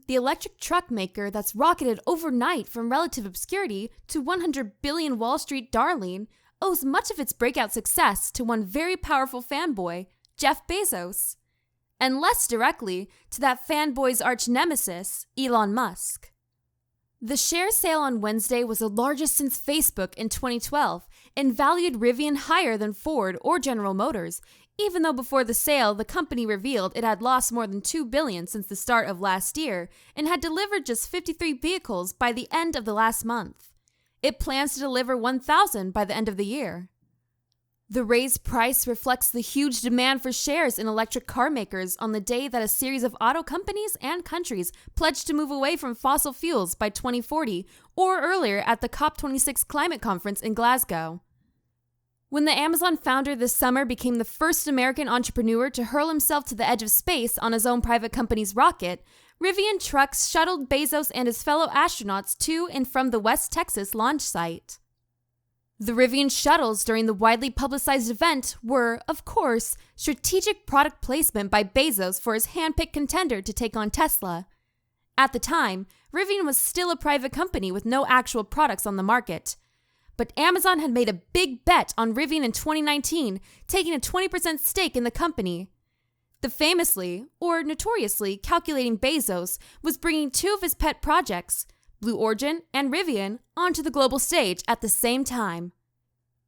the electric truck maker that's rocketed overnight from relative obscurity to 100 billion Wall Street darling, owes much of its breakout success to one very powerful fanboy, Jeff Bezos, and less directly to that fanboy's archnemesis, Elon Musk. The share sale on Wednesday was the largest since Facebook in 2012 and valued Rivian higher than Ford or General Motors, even though before the sale, the company revealed it had lost more than $2 billion since the start of last year and had delivered just 53 vehicles by the end of the last month. It plans to deliver 1,000 by the end of the year. The raised price reflects the huge demand for shares in electric car makers on the day that a series of auto companies and countries pledged to move away from fossil fuels by 2040 or earlier at the COP26 climate conference in Glasgow. When the Amazon founder this summer became the first American entrepreneur to hurl himself to the edge of space on his own private company's rocket, Rivian trucks shuttled Bezos and his fellow astronauts to and from the West Texas launch site. The Rivian shuttles during the widely publicized event were, of course, strategic product placement by Bezos for his hand-picked contender to take on Tesla. At the time, Rivian was still a private company with no actual products on the market. But Amazon had made a big bet on Rivian in 2019, taking a 20% stake in the company. The famously, or notoriously, calculating Bezos was bringing two of his pet projects, Blue Origin and Rivian, onto the global stage at the same time.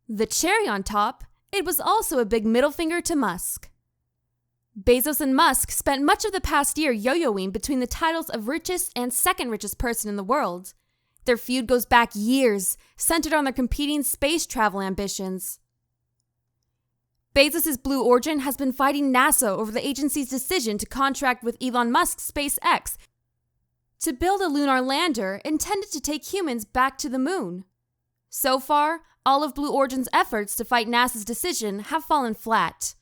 The cherry on top, it was also a big middle finger to Musk. Bezos and Musk spent much of the past year yo-yoing between the titles of richest and second richest person in the world. Their feud goes back years, centered on their competing space travel ambitions. Bezos' Blue Origin has been fighting NASA over the agency's decision to contract with Elon Musk's SpaceX to build a lunar lander intended to take humans back to the moon. So far, all of Blue Origin's efforts to fight NASA's decision have fallen flat.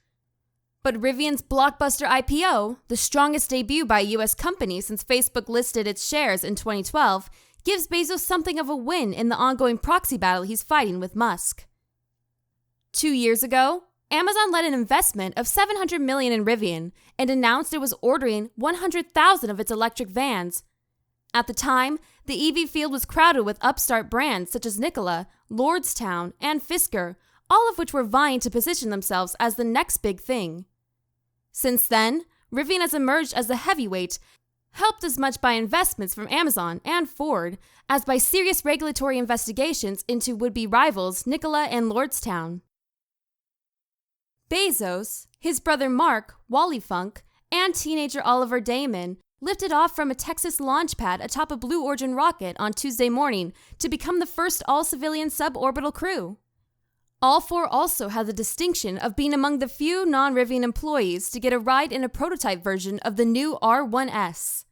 But Rivian's blockbuster IPO, the strongest debut by a U.S. company since Facebook listed its shares in 2012, gives Bezos something of a win in the ongoing proxy battle he's fighting with Musk. 2 years ago, Amazon led an investment of $700 million in Rivian and announced it was ordering 100,000 of its electric vans. At the time, the EV field was crowded with upstart brands such as Nikola, Lordstown, and Fisker, all of which were vying to position themselves as the next big thing. Since then, Rivian has emerged as the heavyweight, helped as much by investments from Amazon and Ford as by serious regulatory investigations into would-be rivals Nikola and Lordstown. Bezos, his brother Mark, Wally Funk, and teenager Oliver Damon lifted off from a Texas launch pad atop a Blue Origin rocket on Tuesday morning to become the first all-civilian suborbital crew. All four also had the distinction of being among the few non-Rivian employees to get a ride in a prototype version of the new R1S.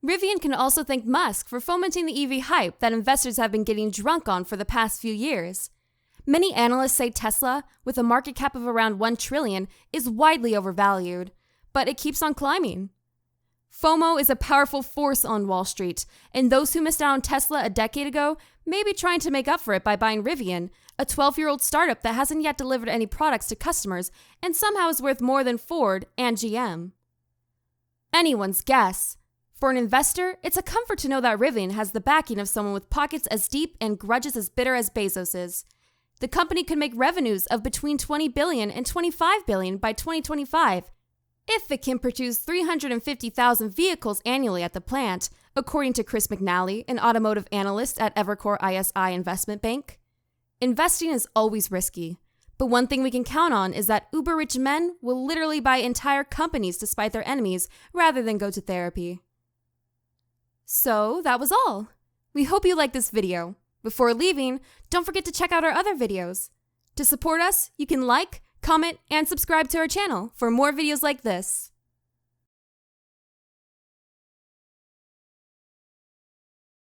Rivian can also thank Musk for fomenting the EV hype that investors have been getting drunk on for the past few years. Many analysts say Tesla, with a market cap of around $1 trillion, is widely overvalued, but it keeps on climbing. FOMO is a powerful force on Wall Street, and those who missed out on Tesla a decade ago may be trying to make up for it by buying Rivian, a 12-year-old startup that hasn't yet delivered any products to customers and somehow is worth more than Ford and GM. Anyone's guess. For an investor, it's a comfort to know that Rivian has the backing of someone with pockets as deep and grudges as bitter as Bezos's. The company could make revenues of between $20 billion and $25 billion by 2025 if it can produce 350,000 vehicles annually at the plant, according to Chris McNally, an automotive analyst at Evercore ISI Investment Bank. Investing is always risky, but one thing we can count on is that uber-rich men will literally buy entire companies to spite their enemies rather than go to therapy. So that was all. We hope you liked this video. Before leaving, don't forget to check out our other videos. To support us, you can like, comment, and subscribe to our channel for more videos like this.